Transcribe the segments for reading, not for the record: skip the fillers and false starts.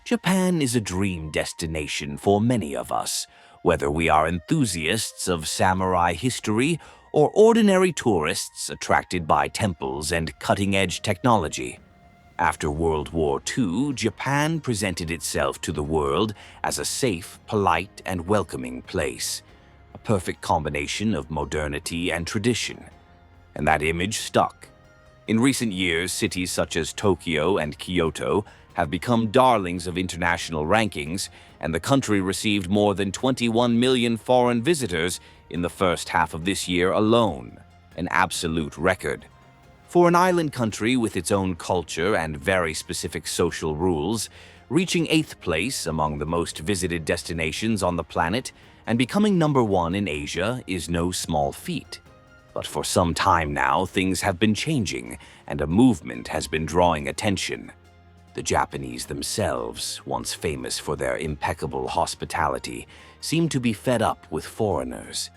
Japan is a dream destination for many of us, whether we are enthusiasts of samurai history or ordinary tourists attracted by temples and cutting-edge technology. After World War II, Japan presented itself to the world as a safe, polite, and welcoming place, a perfect combination of modernity and tradition. And that image stuck. In recent years, cities such as Tokyo and Kyoto have become darlings of international rankings, and the country received more than 21 million foreign visitors in the first half of this year alone, an absolute record. For an island country with its own culture and very specific social rules, reaching 8th place among the most visited destinations on the planet and becoming #1 in Asia is no small feat. But for some time now, things have been changing, and a movement has been drawing attention. The Japanese themselves, once famous for their impeccable hospitality, seem to be fed up with foreigners.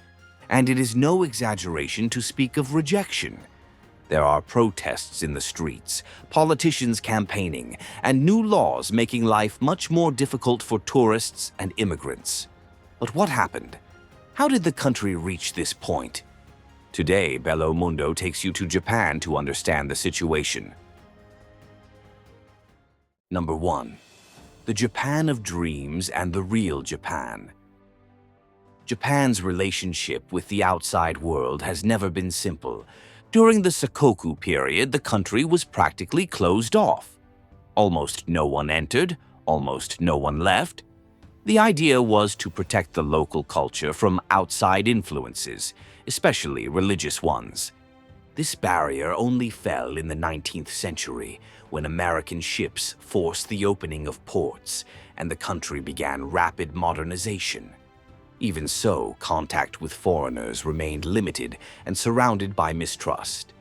And it is no exaggeration to speak of rejection. There are protests in the streets, politicians campaigning, and new laws making life much more difficult for tourists and immigrants. But what happened? How did the country reach this point? Today, Bello Mundo takes you to Japan to understand the situation. Number 1. The Japan of dreams and the real Japan. Japan's relationship with the outside world has never been simple. During the Sakoku period, the country was practically closed off. Almost no one entered, almost no one left. The idea was to protect the local culture from outside influences, especially religious ones. This barrier only fell in the 19th century, when American ships forced the opening of ports and the country began rapid modernization. Even so, contact with foreigners remained limited and surrounded by mistrust.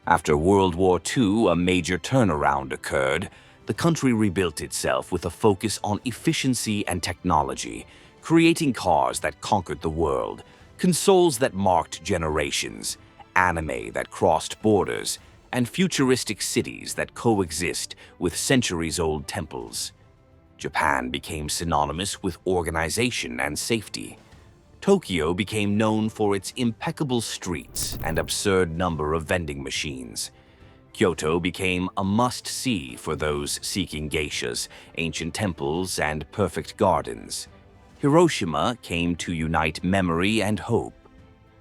After World War II, a major turnaround occurred. The country rebuilt itself with a focus on efficiency and technology, creating cars that conquered the world, consoles that marked generations, anime that crossed borders, and futuristic cities that coexist with centuries-old temples. Japan became synonymous with organization and safety. Tokyo became known for its impeccable streets and absurd number of vending machines. Kyoto became a must-see for those seeking geishas, ancient temples, and perfect gardens. Hiroshima came to unite memory and hope.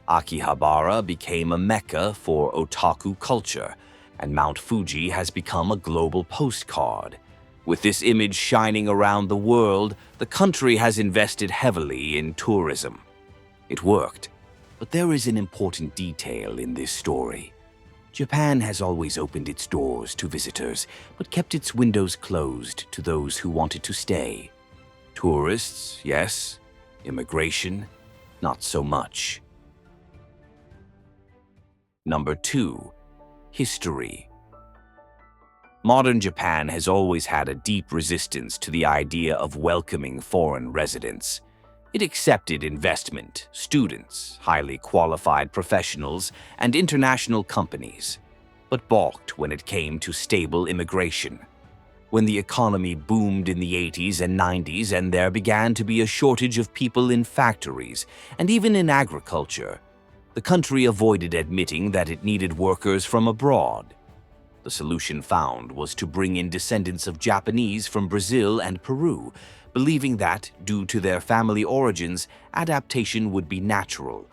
Akihabara became a mecca for otaku culture, and Mount Fuji has become a global postcard. With this image shining around the world, the country has invested heavily in tourism. It worked, but there is an important detail in this story. Japan has always opened its doors to visitors, but kept its windows closed to those who wanted to stay. Tourists, yes. Immigration, not so much. Number 2. History. Modern Japan has always had a deep resistance to the idea of welcoming foreign residents. It accepted investment, students, highly qualified professionals, and international companies, but balked when it came to stable immigration. When the economy boomed in the 80s and 90s and there began to be a shortage of people in factories and even in agriculture, the country avoided admitting that it needed workers from abroad. The solution found was to bring in descendants of Japanese from Brazil and Peru, believing that, due to their family origins, adaptation would be natural.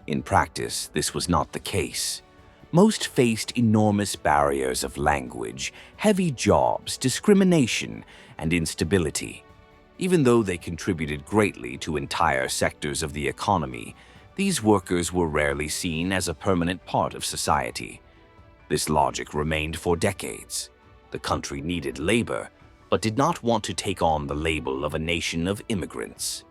In practice, this was not the case. Most faced enormous barriers of language, heavy jobs, discrimination, and instability. Even though they contributed greatly to entire sectors of the economy, these workers were rarely seen as a permanent part of society. This logic remained for decades. The country needed labor, but did not want to take on the label of a nation of immigrants.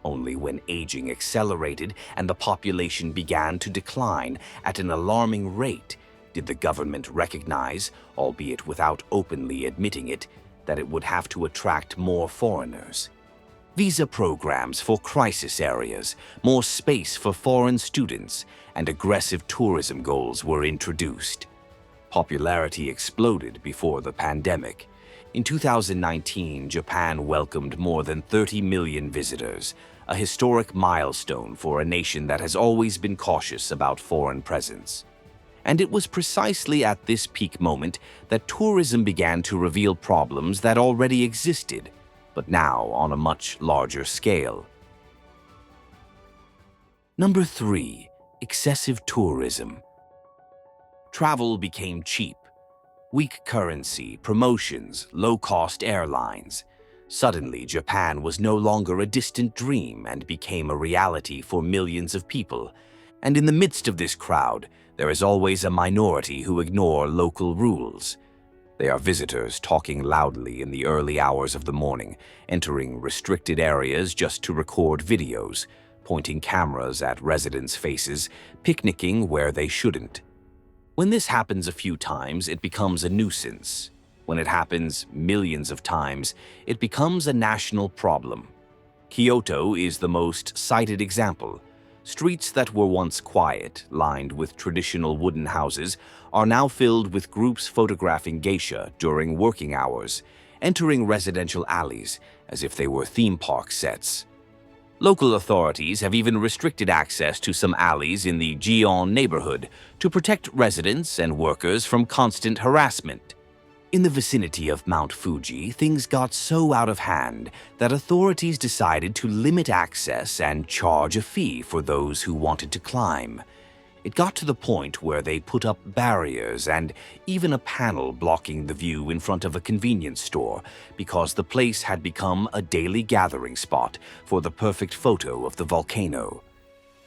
Only when aging accelerated and the population began to decline at an alarming rate did the government recognize, albeit without openly admitting it, that it would have to attract more foreigners. Visa programs for crisis areas, more space for foreign students, and aggressive tourism goals were introduced. Popularity exploded before the pandemic. In 2019, Japan welcomed more than 30 million visitors, a historic milestone for a nation that has always been cautious about foreign presence. And it was precisely at this peak moment that tourism began to reveal problems that already existed, but now on a much larger scale. Number 3. Excessive tourism. Travel became cheap. Weak currency, promotions, low-cost airlines. Suddenly, Japan was no longer a distant dream and became a reality for millions of people. And in the midst of this crowd, there is always a minority who ignore local rules. They are visitors talking loudly in the early hours of the morning, entering restricted areas just to record videos, pointing cameras at residents' faces, picnicking where they shouldn't. When this happens a few times, it becomes a nuisance. When it happens millions of times, it becomes a national problem. Kyoto is the most cited example. Streets that were once quiet, lined with traditional wooden houses, are now filled with groups photographing geisha during working hours, entering residential alleys as if they were theme park sets. Local authorities have even restricted access to some alleys in the Gion neighborhood to protect residents and workers from constant harassment. In the vicinity of Mount Fuji, things got so out of hand that authorities decided to limit access and charge a fee for those who wanted to climb. It got to the point where they put up barriers and even a panel blocking the view in front of a convenience store because the place had become a daily gathering spot for the perfect photo of the volcano.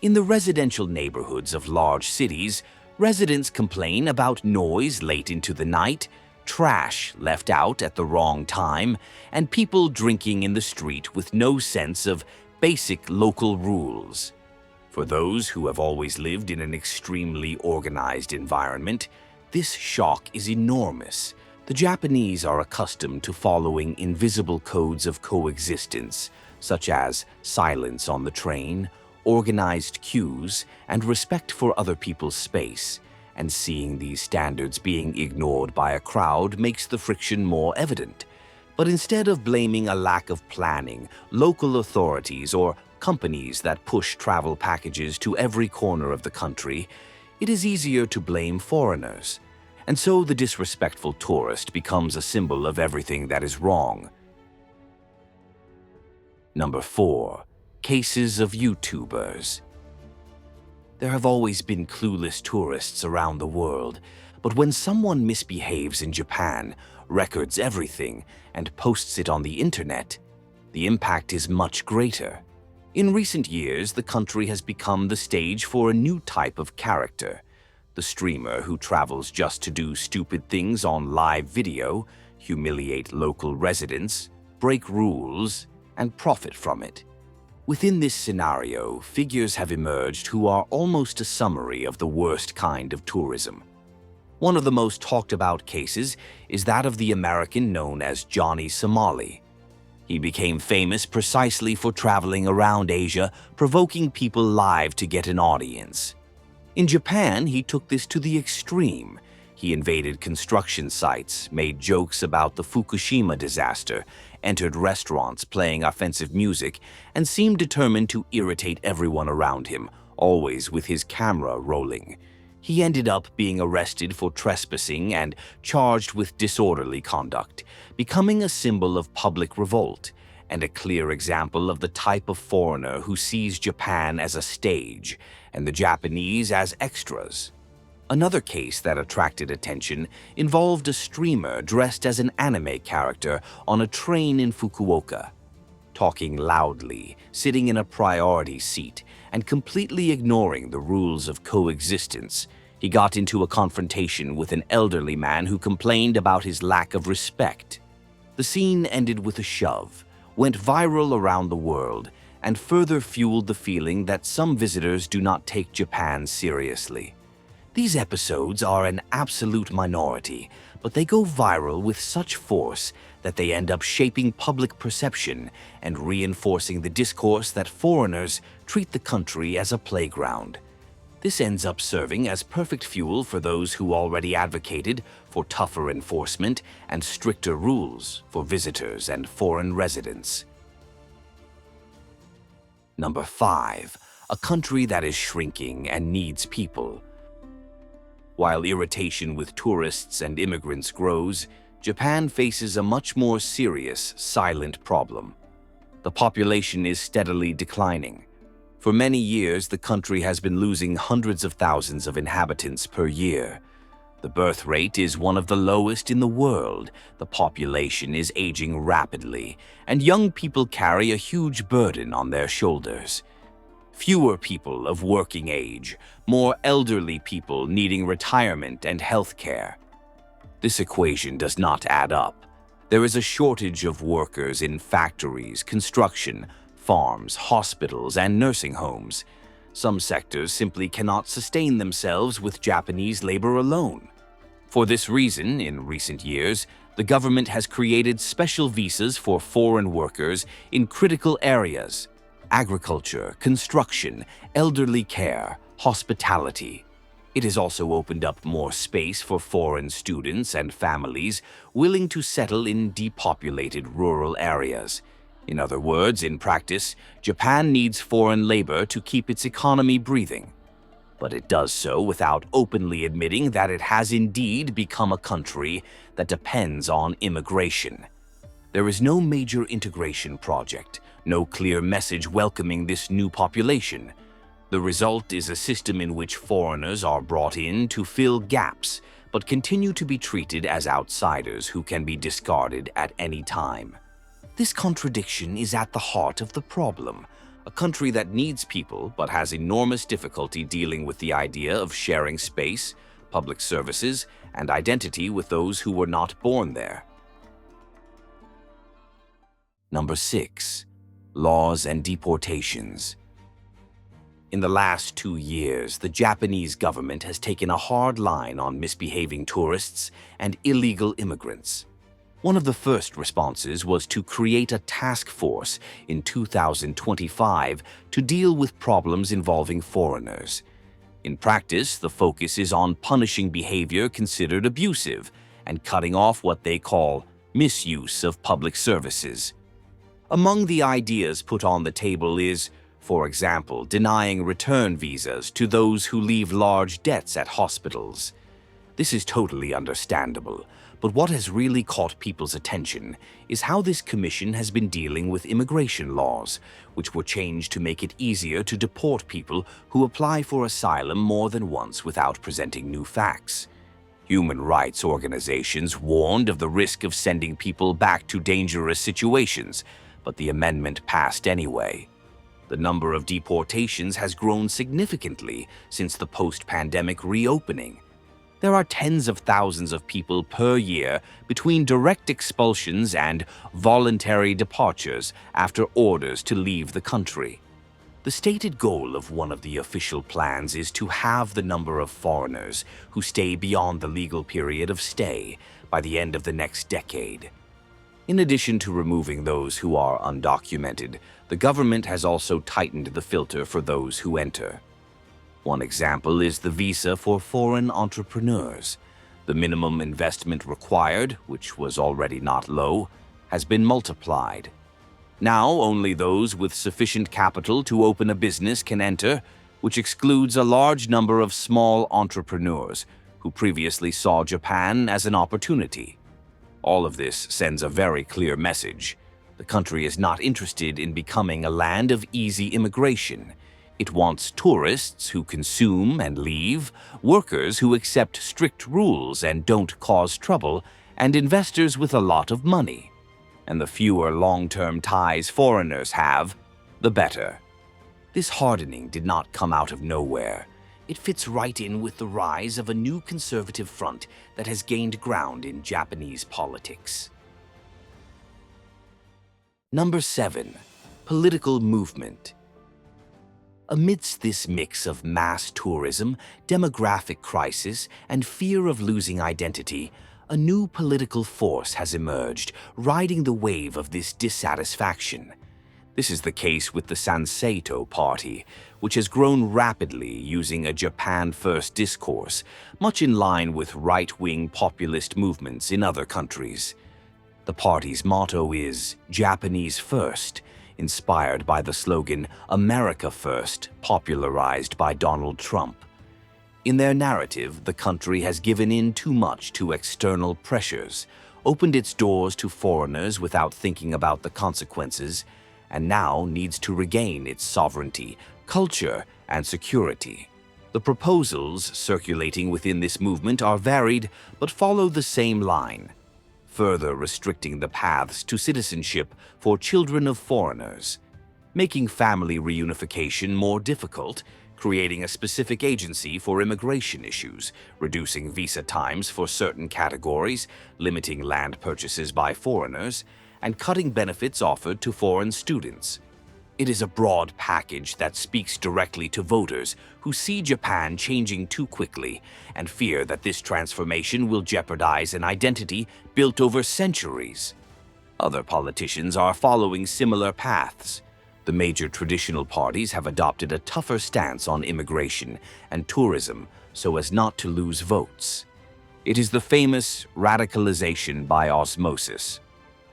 In the residential neighborhoods of large cities, residents complain about noise late into the night, trash left out at the wrong time, and people drinking in the street with no sense of basic local rules. For those who have always lived in an extremely organized environment, this shock is enormous. The Japanese are accustomed to following invisible codes of coexistence, such as silence on the train, organized queues, and respect for other people's space. And seeing these standards being ignored by a crowd makes the friction more evident. But instead of blaming a lack of planning, local authorities, or companies that push travel packages to every corner of the country, it is easier to blame foreigners. And so the disrespectful tourist becomes a symbol of everything that is wrong. Number 4. Cases of YouTubers. There have always been clueless tourists around the world, but when someone misbehaves in Japan, records everything, and posts it on the internet, the impact is much greater. In recent years, the country has become the stage for a new type of character, the streamer who travels just to do stupid things on live video, humiliate local residents, break rules, and profit from it. Within this scenario, figures have emerged who are almost a summary of the worst kind of tourism. One of the most talked about cases is that of the American known as Johnny Somali. He became famous precisely for traveling around Asia, provoking people live to get an audience. In Japan, he took this to the extreme. He invaded construction sites, made jokes about the Fukushima disaster, entered restaurants playing offensive music, and seemed determined to irritate everyone around him, always with his camera rolling. He ended up being arrested for trespassing and charged with disorderly conduct, becoming a symbol of public revolt and a clear example of the type of foreigner who sees Japan as a stage and the Japanese as extras. Another case that attracted attention involved a streamer dressed as an anime character on a train in Fukuoka. Talking loudly, sitting in a priority seat, and completely ignoring the rules of coexistence, he got into a confrontation with an elderly man who complained about his lack of respect. The scene ended with a shove, went viral around the world, and further fueled the feeling that some visitors do not take Japan seriously. These episodes are an absolute minority, but they go viral with such force that they end up shaping public perception and reinforcing the discourse that foreigners treat the country as a playground. This ends up serving as perfect fuel for those who already advocated for tougher enforcement and stricter rules for visitors and foreign residents. Number 5. A country that is shrinking and needs people. While irritation with tourists and immigrants grows, Japan faces a much more serious, silent problem. The population is steadily declining. For many years, the country has been losing hundreds of thousands of inhabitants per year. The birth rate is one of the lowest in the world, the population is aging rapidly, and young people carry a huge burden on their shoulders. Fewer people of working age, more elderly people needing retirement and health care. This equation does not add up. There is a shortage of workers in factories, construction, farms, hospitals, and nursing homes. Some sectors simply cannot sustain themselves with Japanese labor alone. For this reason, in recent years, the government has created special visas for foreign workers in critical areas: agriculture, construction, elderly care, hospitality. It has also opened up more space for foreign students and families willing to settle in depopulated rural areas. In other words, in practice, Japan needs foreign labor to keep its economy breathing. But it does so without openly admitting that it has indeed become a country that depends on immigration. There is no major integration project, no clear message welcoming this new population. The result is a system in which foreigners are brought in to fill gaps, but continue to be treated as outsiders who can be discarded at any time. This contradiction is at the heart of the problem. A country that needs people but has enormous difficulty dealing with the idea of sharing space, public services, and identity with those who were not born there. Number 6. Laws and deportations. In the last 2 years, the Japanese government has taken a hard line on misbehaving tourists and illegal immigrants. One of the first responses was to create a task force in 2025 to deal with problems involving foreigners. In practice, the focus is on punishing behavior considered abusive and cutting off what they call misuse of public services. Among the ideas put on the table is, for example, denying return visas to those who leave large debts at hospitals. This is totally understandable. But what has really caught people's attention is how this commission has been dealing with immigration laws, which were changed to make it easier to deport people who apply for asylum more than once without presenting new facts. Human rights organizations warned of the risk of sending people back to dangerous situations, but the amendment passed anyway. The number of deportations has grown significantly since the post-pandemic reopening. There are tens of thousands of people per year between direct expulsions and voluntary departures after orders to leave the country. The stated goal of one of the official plans is to halve the number of foreigners who stay beyond the legal period of stay by the end of the next decade. In addition to removing those who are undocumented, the government has also tightened the filter for those who enter. One example is the visa for foreign entrepreneurs. The minimum investment required, which was already not low, has been multiplied. Now only those with sufficient capital to open a business can enter, which excludes a large number of small entrepreneurs who previously saw Japan as an opportunity. All of this sends a very clear message. The country is not interested in becoming a land of easy immigration. It wants tourists who consume and leave, workers who accept strict rules and don't cause trouble, and investors with a lot of money. And the fewer long-term ties foreigners have, the better. This hardening did not come out of nowhere. It fits right in with the rise of a new conservative front that has gained ground in Japanese politics. Number 7. Political movement. Amidst this mix of mass tourism, demographic crisis, and fear of losing identity, a new political force has emerged, riding the wave of this dissatisfaction. This is the case with the Sanseito Party, which has grown rapidly using a Japan-first discourse, much in line with right-wing populist movements in other countries. The party's motto is Japanese First, inspired by the slogan America First, popularized by Donald Trump. In their narrative, the country has given in too much to external pressures, opened its doors to foreigners without thinking about the consequences, and now needs to regain its sovereignty, culture, and security. The proposals circulating within this movement are varied but follow the same line, further restricting the paths to citizenship for children of foreigners, making family reunification more difficult, creating a specific agency for immigration issues, reducing visa times for certain categories, limiting land purchases by foreigners, and cutting benefits offered to foreign students. It is a broad package that speaks directly to voters who see Japan changing too quickly and fear that this transformation will jeopardize an identity built over centuries. Other politicians are following similar paths. The major traditional parties have adopted a tougher stance on immigration and tourism so as not to lose votes. It is the famous radicalization by osmosis.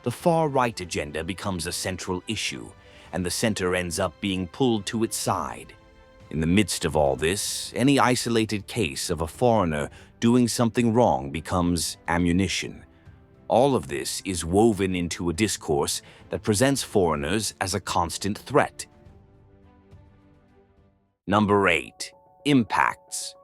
The far-right agenda becomes a central issue, and the center ends up being pulled to its side. In the midst of all this, any isolated case of a foreigner doing something wrong becomes ammunition. All of this is woven into a discourse that presents foreigners as a constant threat. Number 8. Impacts.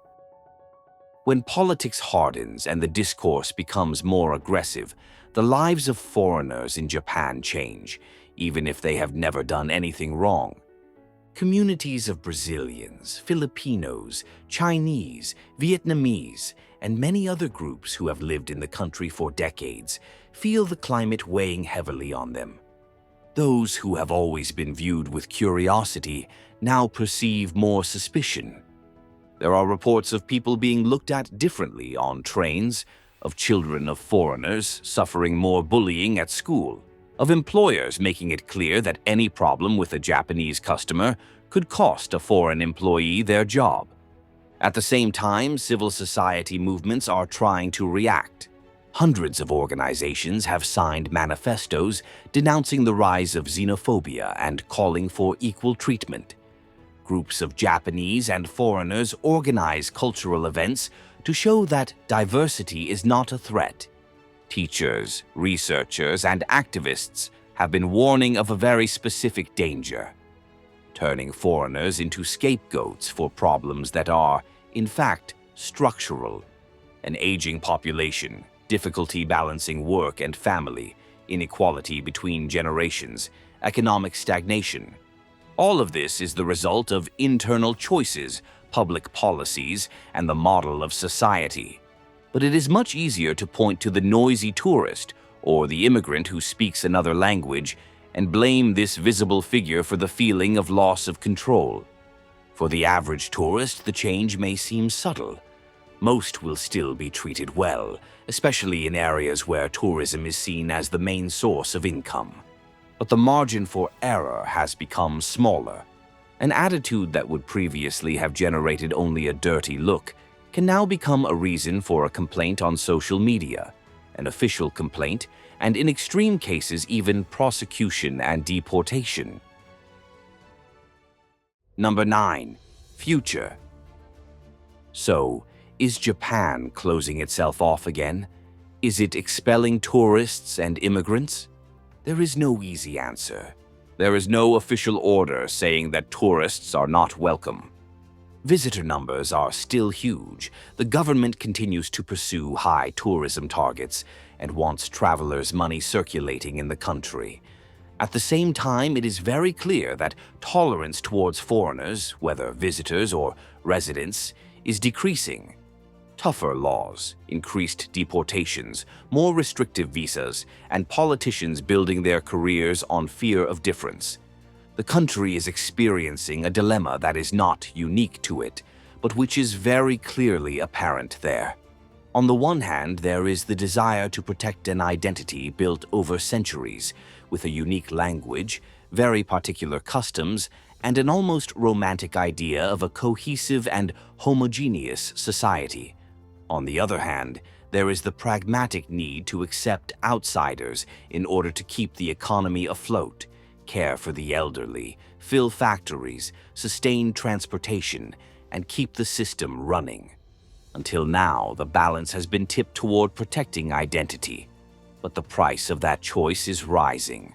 When politics hardens and the discourse becomes more aggressive, the lives of foreigners in Japan change, even if they have never done anything wrong. Communities of Brazilians, Filipinos, Chinese, Vietnamese, and many other groups who have lived in the country for decades feel the climate weighing heavily on them. Those who have always been viewed with curiosity now perceive more suspicion. There are reports of people being looked at differently on trains, of children of foreigners suffering more bullying at school, of employers making it clear that any problem with a Japanese customer could cost a foreign employee their job. At the same time, civil society movements are trying to react. Hundreds of organizations have signed manifestos denouncing the rise of xenophobia and calling for equal treatment. Groups of Japanese and foreigners organize cultural events to show that diversity is not a threat. Teachers, researchers, and activists have been warning of a very specific danger, turning foreigners into scapegoats for problems that are, in fact, structural. An aging population, difficulty balancing work and family, inequality between generations, economic stagnation. All of this is the result of internal choices, public policies, and the model of society. But it is much easier to point to the noisy tourist or the immigrant who speaks another language and blame this visible figure for the feeling of loss of control. For the average tourist, the change may seem subtle. Most will still be treated well, especially in areas where tourism is seen as the main source of income. But the margin for error has become smaller. An attitude that would previously have generated only a dirty look can now become a reason for a complaint on social media, an official complaint, and in extreme cases even prosecution and deportation. Number 9. Future. So, is Japan closing itself off again? Is it expelling tourists and immigrants? There is no easy answer. There is no official order saying that tourists are not welcome. Visitor numbers are still huge. The government continues to pursue high tourism targets and wants travelers' money circulating in the country. At the same time, it is very clear that tolerance towards foreigners, whether visitors or residents, is decreasing. Tougher laws, increased deportations, more restrictive visas, and politicians building their careers on fear of difference. The country is experiencing a dilemma that is not unique to it, but which is very clearly apparent there. On the one hand, there is the desire to protect an identity built over centuries, with a unique language, very particular customs, and an almost romantic idea of a cohesive and homogeneous society. On the other hand, there is the pragmatic need to accept outsiders in order to keep the economy afloat, care for the elderly, fill factories, sustain transportation, and keep the system running. Until now, the balance has been tipped toward protecting identity, but the price of that choice is rising.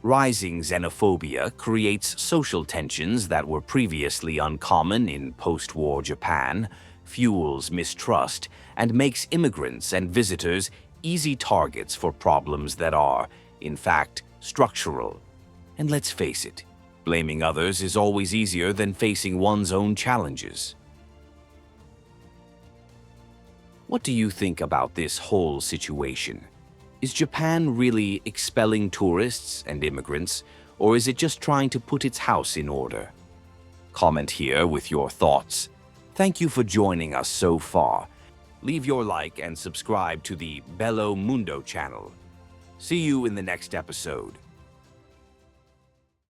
Rising xenophobia creates social tensions that were previously uncommon in post-war Japan, fuels mistrust, and makes immigrants and visitors easy targets for problems that are, in fact, structural. And let's face it, blaming others is always easier than facing one's own challenges. What do you think about this whole situation? Is Japan really expelling tourists and immigrants, or is it just trying to put its house in order? Comment here with your thoughts. Thank you for joining us so far. Leave your like and subscribe to the Bello Mundo channel. See you in the next episode.